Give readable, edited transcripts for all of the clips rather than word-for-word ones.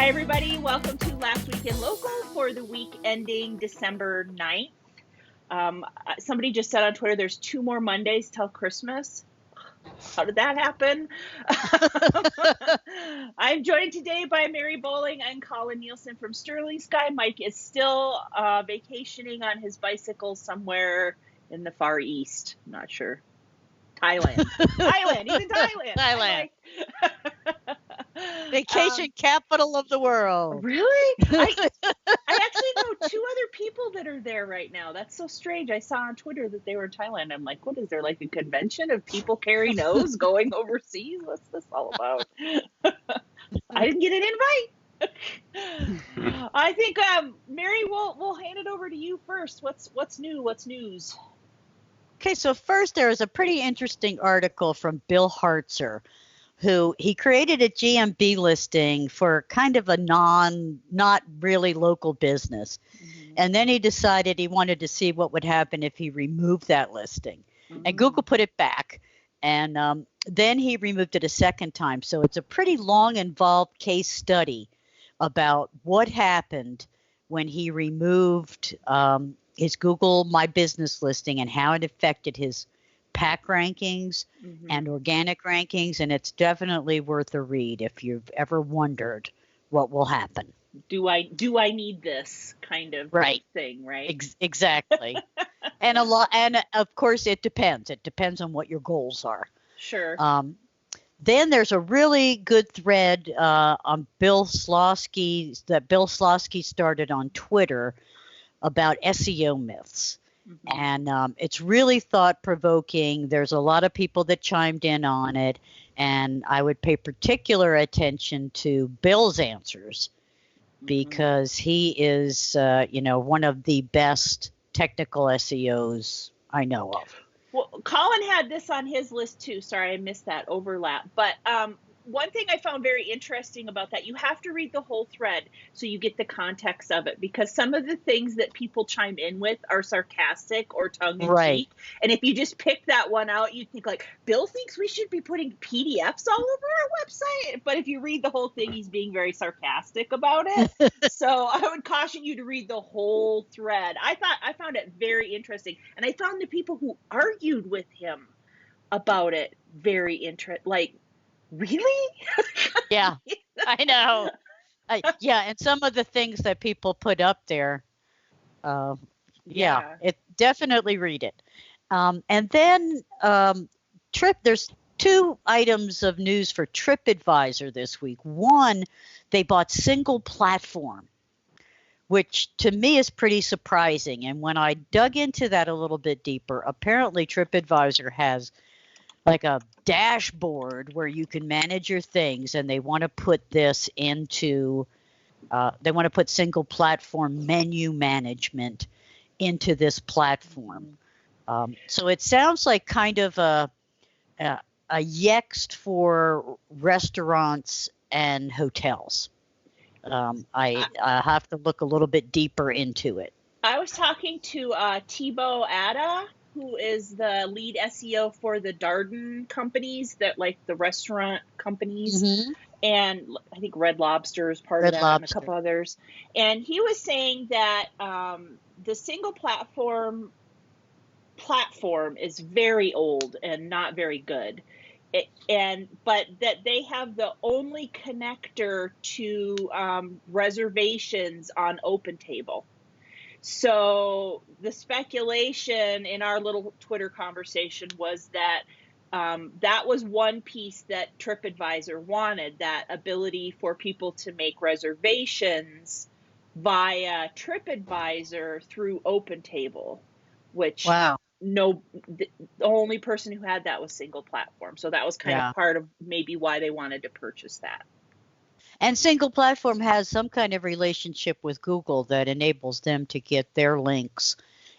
Hi, everybody. Welcome to Last Week in Local for the week ending December 9th. Somebody just said on Twitter there's 2 more Mondays till Christmas. How did that happen? I'm joined today by Mary Bowling and Colin Nielsen from Sterling Sky. Mike is still vacationing on his bicycle somewhere in the Far East. I'm not sure. Thailand. He's in Thailand. Thailand. Vacation capital of the world. Really? I actually know 2 other people that are there right now. That's so strange. I saw on Twitter that they were in Thailand. I'm like, what is there, like a convention of people carry nose going overseas? What's this all about? I didn't get an invite. I think Mary, we'll hand it over to you first. What's new? What's news? Okay, so first there is a pretty interesting article from Bill Hartzer, who he created a GMB listing for kind of a not really local business. Mm-hmm. And then he decided he wanted to see what would happen if he removed that listing. Mm-hmm. And Google put it back. And then he removed it a second time. So it's a pretty long, involved case study about what happened when he removed his Google My Business listing and how it affected his pack rankings and organic rankings, and it's definitely worth a read if you've ever wondered what will happen. Do I need this kind of thing, right? Exactly. And of course it depends. It depends on what your goals are. Sure. Then there's a really good thread on Bill Slawski that Bill Slawski started on Twitter about SEO myths. And it's really thought-provoking. There's a lot of people that chimed in on it, and I would pay particular attention to Bill's answers because he is, one of the best technical SEOs I know of. Well, Colin had this on his list too. Sorry, I missed that overlap. But one thing I found very interesting about that, you have to read the whole thread so you get the context of it, because some of the things that people chime in with are sarcastic or tongue-in-cheek. Right. And if you just pick that one out, you think like, Bill thinks we should be putting PDFs all over our website. But if you read the whole thing, he's being very sarcastic about it. So I would caution you to read the whole thread. I found it very interesting. And I found the people who argued with him about it very interesting. Really? Yeah, I know. And some of the things that people put up there, it definitely read it. And then there's 2 items of news for TripAdvisor this week. One, they bought single platform, which to me is pretty surprising. And when I dug into that a little bit deeper, apparently TripAdvisor has like a dashboard where you can manage your things, and they want to put this into they want to put single platform menu management into this platform. So it sounds like kind of a Yext for restaurants and hotels. I have to look a little bit deeper into it. I was talking to Thibaut Ada, who is the lead SEO for the Darden companies, that like the restaurant companies, and I think Red Lobster is part of that, and a couple others. And he was saying that the single platform is very old and not very good, but that they have the only connector to reservations on OpenTable. So the speculation in our little Twitter conversation was that that was one piece that TripAdvisor wanted, that ability for people to make reservations via TripAdvisor through OpenTable, which the only person who had that was single platform. So that was kind of part of maybe why they wanted to purchase that. And single platform has some kind of relationship with Google that enables them to get their links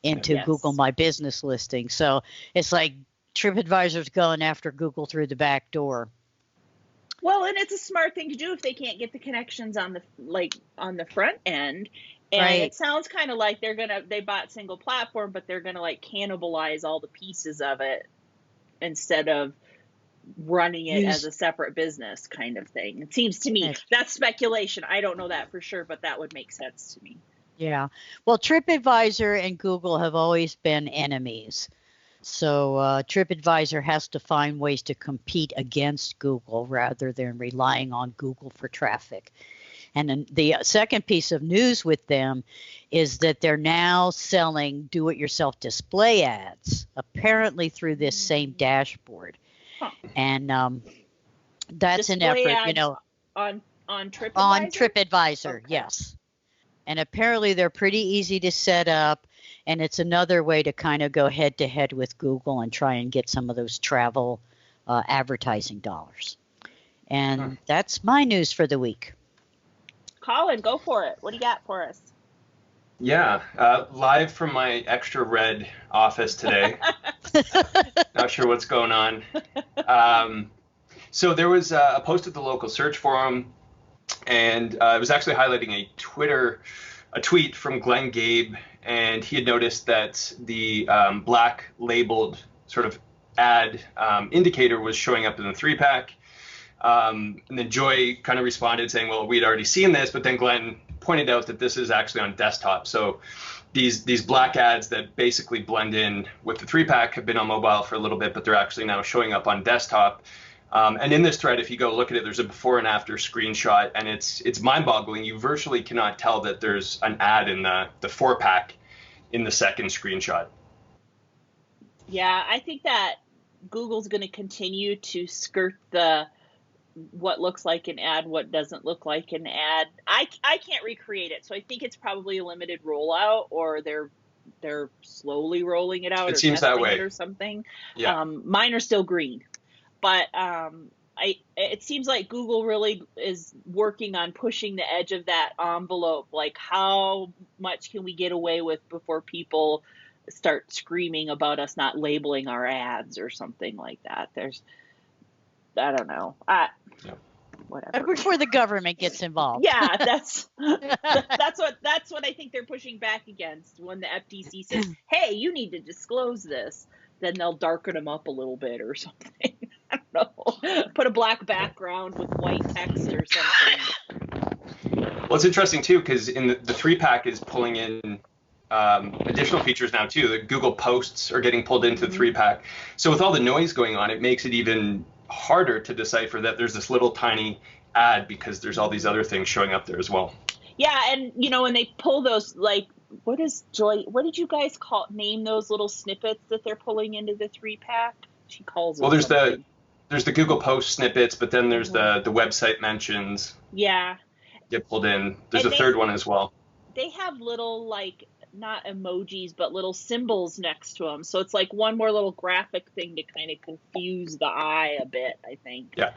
into Google My Business listing. So it's like TripAdvisor's going after Google through the back door. Well, and it's a smart thing to do if they can't get the connections on the front end. And it sounds kind of like they bought single platform, but they're gonna like cannibalize all the pieces of it instead of running it as use a separate business kind of thing. It seems to me. it. That's speculation. I don't know that for sure, but that would make sense to me. Yeah. Well, TripAdvisor and Google have always been enemies. So TripAdvisor has to find ways to compete against Google rather than relying on Google for traffic. And then the second piece of news with them is that they're now selling do-it-yourself display ads, apparently through this same dashboard. Huh. And that's Display an effort, ads on TripAdvisor? On TripAdvisor, Okay. yes. And apparently they're pretty easy to set up, and it's another way to kind of go head-to-head with Google and try and get some of those travel advertising dollars. And that's my news for the week. Colin, go for it. What do you got for us? Yeah, live from my extra red office today. Not sure what's going on. So there was a post at the local search forum, and it was actually highlighting a tweet from Glenn Gabe, and he had noticed that the black labeled sort of ad indicator was showing up in the 3-pack. And then Joy kind of responded saying, well, we'd already seen this, but then Glenn pointed out that this is actually on desktop. So these black ads that basically blend in with the 3-pack have been on mobile for a little bit, but they're actually now showing up on desktop. And in this thread, if you go look at it, there's a before and after screenshot, and it's mind-boggling. You virtually cannot tell that there's an ad in the 4-pack in the second screenshot. Yeah, I think that Google's going to continue to skirt the what looks like an ad, what doesn't look like an ad. I can't recreate it, so I think it's probably a limited rollout, or they're slowly rolling it out. It or seems that testing way. it or something. Yeah. Mine are still green, but it seems like Google really is working on pushing the edge of that envelope. Like, how much can we get away with before people start screaming about us not labeling our ads or something like that? I don't know. Whatever. Before the government gets involved. Yeah, that's what I think they're pushing back against. When the FTC says, "Hey, you need to disclose this," then they'll darken them up a little bit or something. I don't know. Put a black background with white text or something. Well, it's interesting too, because in the 3-pack is pulling in additional features now too. The Google Posts are getting pulled into the 3-pack. So with all the noise going on, it makes it even harder to decipher that there's this little tiny ad, because there's all these other things showing up there as well. Yeah, and when they pull those, like, what did you guys name those little snippets that they're pulling into the 3-pack? She calls it. Well, there's the Google Post snippets, but then there's the website mentions. Yeah. Get pulled in. There's a third one as well. They have little, like, not emojis, but little symbols next to them. So it's like one more little graphic thing to kind of confuse the eye a bit, I think. Yeah.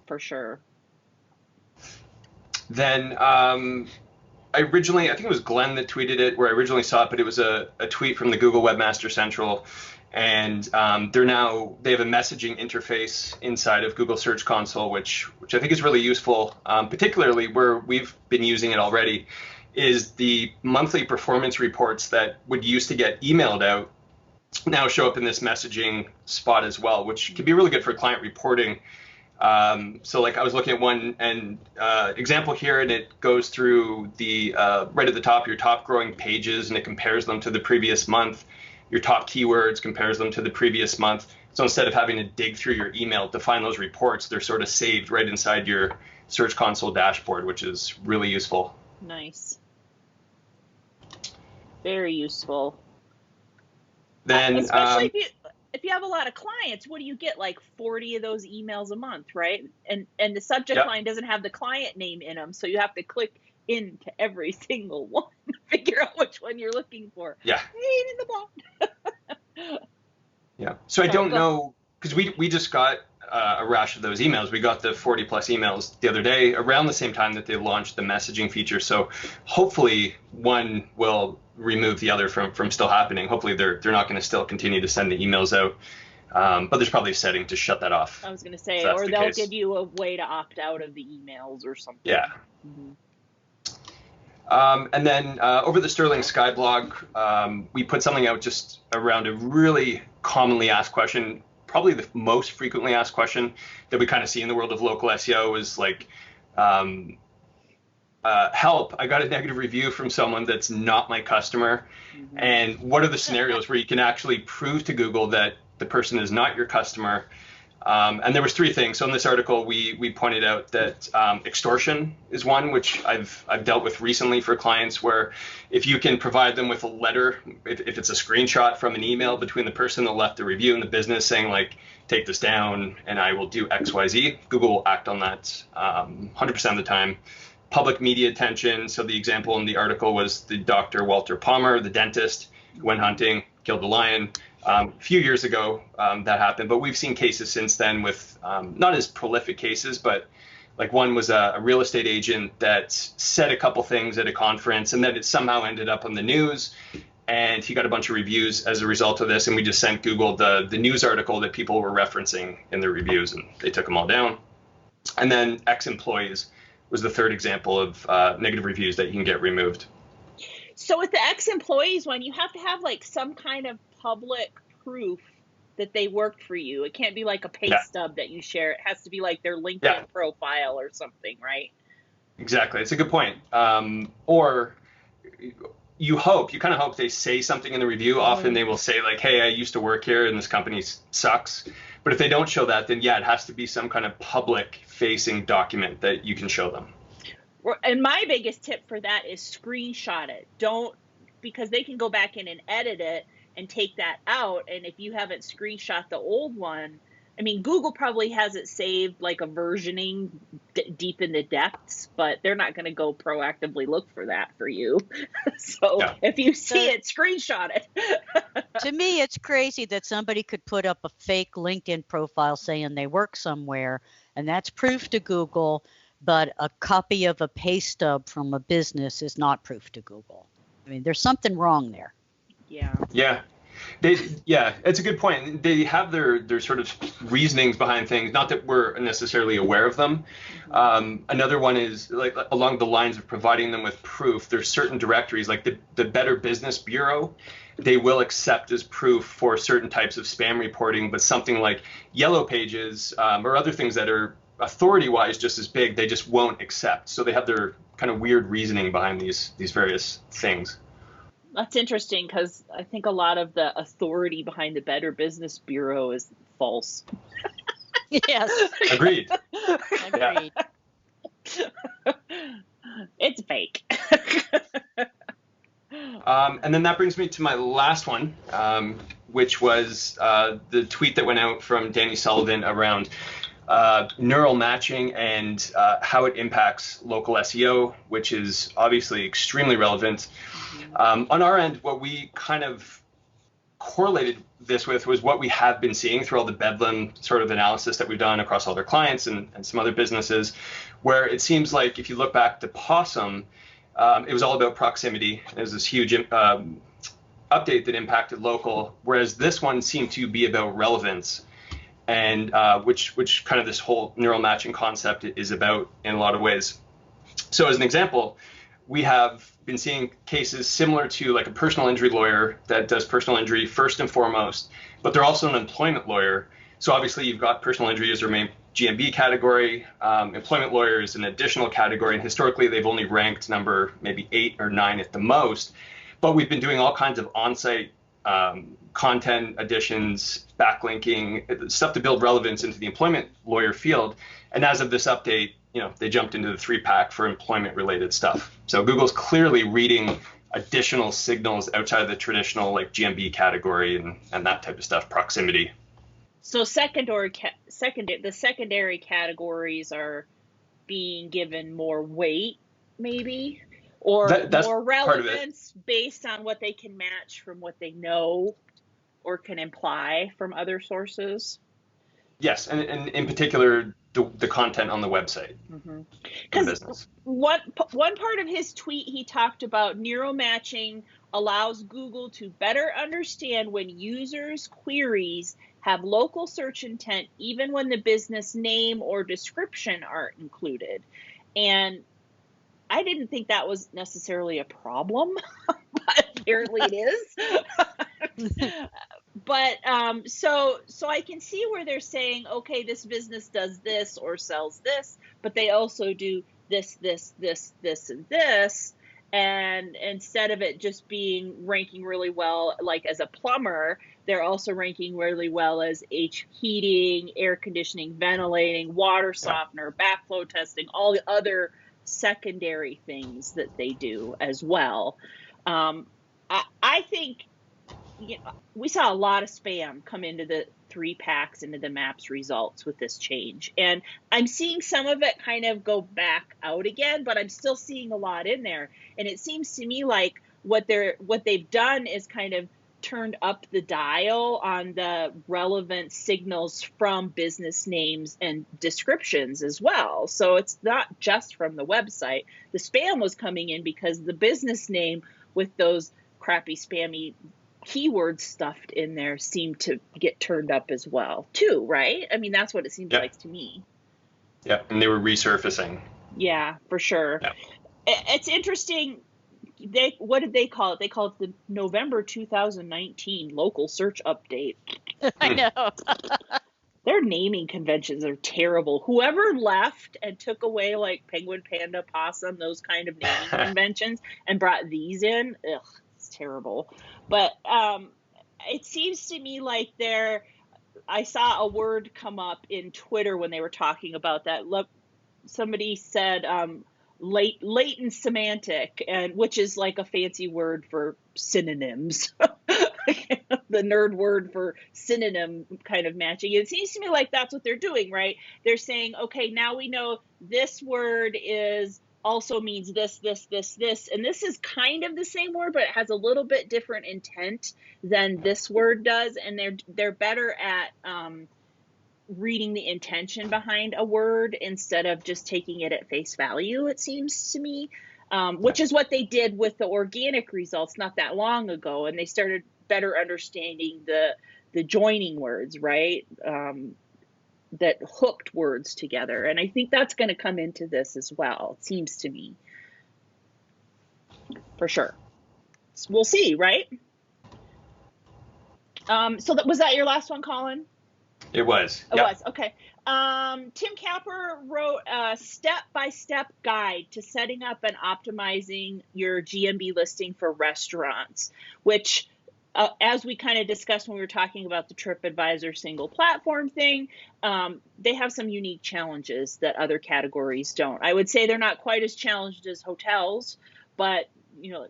For sure. Then I think it was Glenn that tweeted it, where I originally saw it, but it was a tweet from the Google Webmaster Central. And they have a messaging interface inside of Google Search Console, which I think is really useful, particularly where we've been using it already, is the monthly performance reports that would used to get emailed out now show up in this messaging spot as well, which can be really good for client reporting. So like I was looking at one example here, and it goes through the right at the top, your top growing pages, and it compares them to the previous month. Your top keywords compares them to the previous month. So instead of having to dig through your email to find those reports, they're sort of saved right inside your Search Console dashboard, which is really useful. Nice. Very useful. Then, especially if you have a lot of clients, what do you get? Like 40 of those emails a month, right? And the subject line doesn't have the client name in them, so you have to click into every single one to figure out which one you're looking for. Yeah. Pain in the butt. Yeah. So I don't know, because we just got a rash of those emails. We got the 40 plus emails the other day around the same time that they launched the messaging feature. So hopefully one will remove the other from still happening. Hopefully they're not going to still continue to send the emails out. But there's probably a setting to shut that off. I was going to say, or they'll give you a way to opt out of the emails or something. Yeah. Mm-hmm. And then over the Sterling Sky blog, we put something out just around a really commonly asked question, probably the most frequently asked question that we kind of see in the world of local SEO is like, help, I got a negative review from someone that's not my customer. Mm-hmm. And what are the scenarios where you can actually prove to Google that the person is not your customer? And there was 3 things. So in this article, we pointed out that extortion is one, which I've dealt with recently for clients, where if you can provide them with a letter, if it's a screenshot from an email between the person that left the review and the business saying like, take this down and I will do X, Y, Z, Google will act on that 100% of the time. Public media attention. So the example in the article was the Dr. Walter Palmer, the dentist, who went hunting, killed a lion. A few years ago that happened, but we've seen cases since then with not as prolific cases, but like one was a real estate agent that said a couple things at a conference and then it somehow ended up on the news and he got a bunch of reviews as a result of this. And we just sent Google the news article that people were referencing in the reviews and they took them all down. And then ex-employees was the 3rd example of negative reviews that you can get removed. So with the ex-employees one, you have to have like some kind of public proof that they worked for you. It can't be like a pay stub that you share. It has to be like their LinkedIn profile or something, right? Exactly. It's a good point. Or you kind of hope they say something in the review. Often they will say like, hey, I used to work here and this company sucks. But if they don't show that, then it has to be some kind of public facing document that you can show them. And my biggest tip for that is screenshot it. Because they can go back in and edit it and take that out. And if you haven't screenshot the old one, I mean, Google probably has it saved like a versioning deep in the depths, but they're not going to go proactively look for that for you. So if you see it, screenshot it. To me, it's crazy that somebody could put up a fake LinkedIn profile saying they work somewhere, and that's proof to Google, but a copy of a pay stub from a business is not proof to Google. I mean, there's something wrong there. Yeah. It's a good point. They have their sort of reasonings behind things, not that we're necessarily aware of them. Another one is like along the lines of providing them with proof. There's certain directories like the Better Business Bureau. They will accept as proof for certain types of spam reporting, but something like Yellow Pages or other things that are authority-wise just as big, they just won't accept. So they have their kind of weird reasoning behind these various things. That's interesting because I think a lot of the authority behind the Better Business Bureau is false. Yes. Agreed. It's fake. And then that brings me to my last one, which was the tweet that went out from Danny Sullivan around neural matching and how it impacts local SEO, which is obviously extremely relevant. On our end, what we kind of correlated this with was what we have been seeing through all the Bedlam sort of analysis that we've done across all their clients and some other businesses, where it seems like if you look back to Possum, it was all about proximity. There's this huge update that impacted local, whereas this one seemed to be about relevance, and which kind of this whole neural matching concept is about in a lot of ways. So as an example, we have been seeing cases similar to like a personal injury lawyer that does personal injury first and foremost, but they're also an employment lawyer. So obviously you've got personal injury as their main GMB category, employment lawyer is an additional category, and historically they've only ranked number maybe 8 or 9 at the most. But we've been doing all kinds of on-site content additions, backlinking, stuff to build relevance into the employment lawyer field. And as of this update, they jumped into the 3-pack for employment-related stuff. So Google's clearly reading additional signals outside of the traditional like GMB category and that type of stuff, proximity. So the secondary categories are being given more weight, maybe, or that's more relevance based on what they can match from what they know or can imply from other sources. Yes, and in particular, the content on the website. Because one part of his tweet, he talked about neural matching allows Google to better understand when users' queries have local search intent, even when the business name or description aren't included. And I didn't think that was necessarily a problem, but apparently it is. but so I can see where they're saying, okay, this business does this or sells this, but they also do this, and this. And instead of it just being ranking really well, like as a plumber, they're also ranking really well as heating, air conditioning, ventilating, water softener, backflow testing, all the other secondary things that they do as well. I think we saw a lot of spam come into the 3-packs, into the maps results with this change. And I'm seeing some of it kind of go back out again, but I'm still seeing a lot in there. And it seems to me like what they've done is kind of turned up the dial on the relevant signals from business names and descriptions as well. So it's not just from the website. The spam was coming in because the business name with those crappy spammy keywords stuffed in there seem to get turned up as well too, right? I mean, that's what it seems like to me. Yeah, and they were resurfacing. Yeah, for sure. Yeah. It's interesting. What did they call it? They called it the November 2019 local search update. I know. Their naming conventions are terrible. Whoever left and took away like penguin, panda, possum, those kind of naming conventions and brought these in, it's terrible. But it seems to me like I saw a word come up in Twitter when they were talking about that. Somebody said latent semantic, and which is like a fancy word for synonyms. The nerd word for synonym kind of matching. It seems to me like that's what they're doing, right? They're saying, okay, now we know this word also means this, and this is kind of the same word, but it has a little bit different intent than this word does, and they're better at reading the intention behind a word instead of just taking it at face value, it seems to me, which is what they did with the organic results not that long ago, and they started better understanding the joining words, right? That hooked words together. And I think that's going to come into this as well, it seems to me. For sure. We'll see, right? So was that your last one, Colin? It was. It was. Okay. Tim Capper wrote a step-by-step guide to setting up and optimizing your GMB listing for restaurants, which as we kind of discussed when we were talking about the TripAdvisor single platform thing, they have some unique challenges that other categories don't. I would say they're not quite as challenged as hotels, but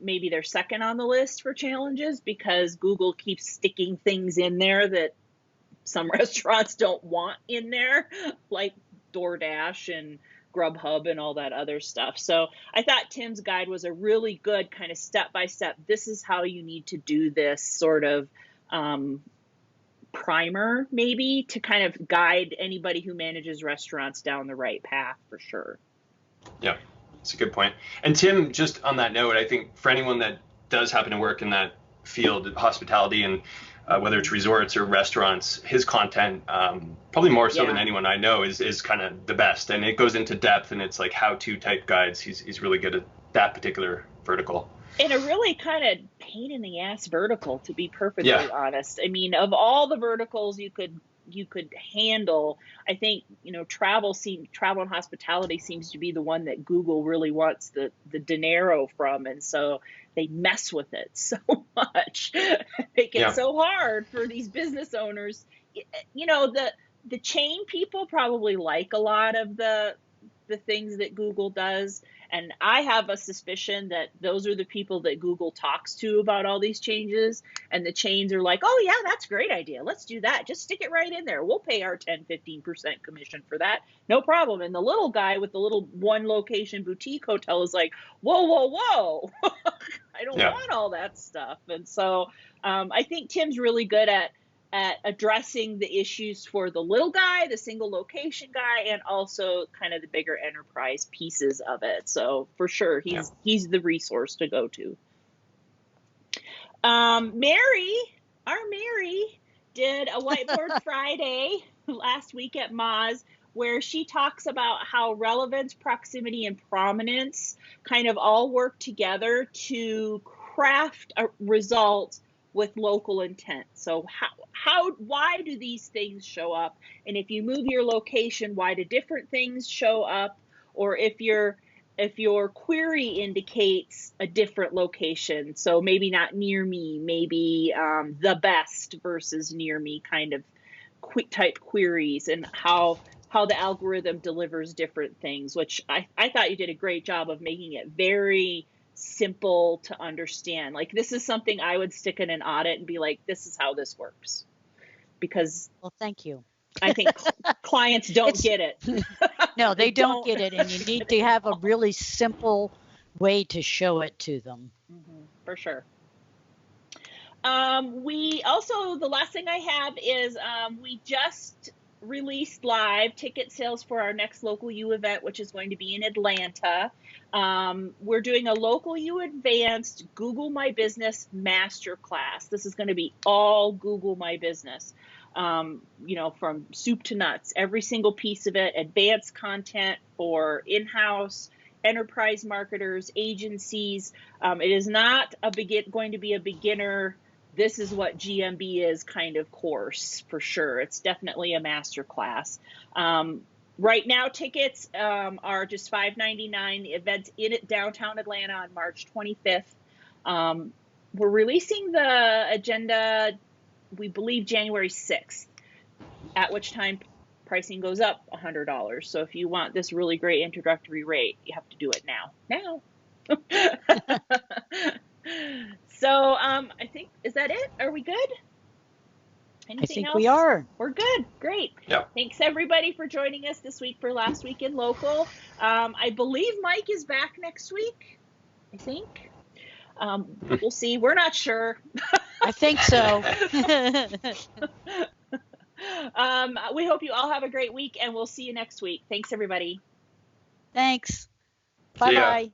maybe they're second on the list for challenges because Google keeps sticking things in there that some restaurants don't want in there, like DoorDash and Grubhub and all that other stuff. So I thought Tim's guide was a really good kind of step-by-step, this is how you need to do this sort of primer, maybe, to kind of guide anybody who manages restaurants down the right path for sure. Yeah, that's a good point. And Tim, just on that note, I think for anyone that does happen to work in that field, hospitality, and whether it's resorts or restaurants, his content, probably more so than anyone I know, is kind of the best. And it goes into depth, and it's like how-to type guides. He's really good at that particular vertical. And a really kind of pain in the ass vertical, to be perfectly honest. I mean, of all the verticals you could handle, I think travel and hospitality seems to be the one that Google really wants the dinero from, and so they mess with it so much, make it so hard for these business owners. The chain people probably like a lot of the things that Google does. And I have a suspicion that those are the people that Google talks to about all these changes. And the chains are like, oh, yeah, that's a great idea. Let's do that. Just stick it right in there. We'll pay our 10-15% commission for that. No problem. And the little guy with the little one location boutique hotel is like, whoa. I don't want all that stuff. And so I think Tim's really good at addressing the issues for the little guy, the single location guy, and also kind of the bigger enterprise pieces of it. So for sure, he's the resource to go to. Mary did a Whiteboard Friday last week at Moz, where she talks about how relevance, proximity, and prominence kind of all work together to craft a result with local intent. So why do these things show up? And if you move your location, why do different things show up? Or if your query indicates a different location, so maybe not near me, maybe the best versus near me kind of type queries, and how the algorithm delivers different things, which I thought you did a great job of making it very simple to understand. Like, this is something I would stick in an audit and be like, this is how this works. Because, well, thank you. I think clients don't get it. No, they don't get it, and you need to have a really simple way to show it to them. For sure. We also, the last thing I have is we just released live ticket sales for our next Local U event, which is going to be in Atlanta. We're doing a Local U Advanced Google My Business Masterclass. This is going to be all Google My Business, from soup to nuts, every single piece of it, advanced content for in-house enterprise marketers, agencies. It is not going to be a beginner, this is what GMB is kind of course, for sure. It's definitely a master class. Right now, tickets are just $5.99. The event's in downtown Atlanta on March 25th. We're releasing the agenda, we believe, January 6th, at which time pricing goes up $100. So if you want this really great introductory rate, you have to do it now. So I think, is that it? Are we good? Anything I think else? we are. We're good. Great. Yeah. Thanks everybody for joining us this week for Last Week in Local. I believe Mike is back next week. I think. We'll see. We're not sure. I think so. We hope you all have a great week, and we'll see you next week. Thanks, everybody. Thanks. See ya. Bye-bye.